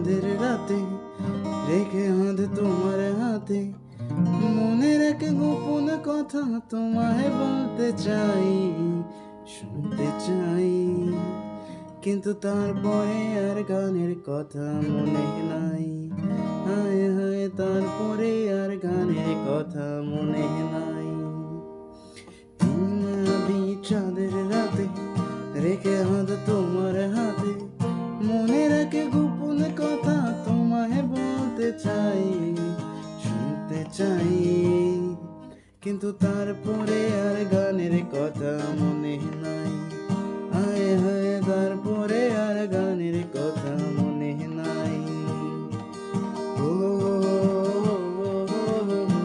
চাঁদের রাতে রেখে হাত তোমার হাতে মনের এক গোপন কথা তোমায় বলতে চাই, শুনতে চাই। কিন্তু তারপরে আর গানের কথা মনে নাই, হায় হায় তারপরে আর গানের কথা মনে নাই। আমি চাঁদের রাতে রেখে হাত তোমার হাতে মনের এক গোপন কথা তোমায় বলতে চাই, শুনতে চাই। কিন্তু তারপরে আর গানের কথা মনে নাই, হায় হায় তারপরে আর গানের কথা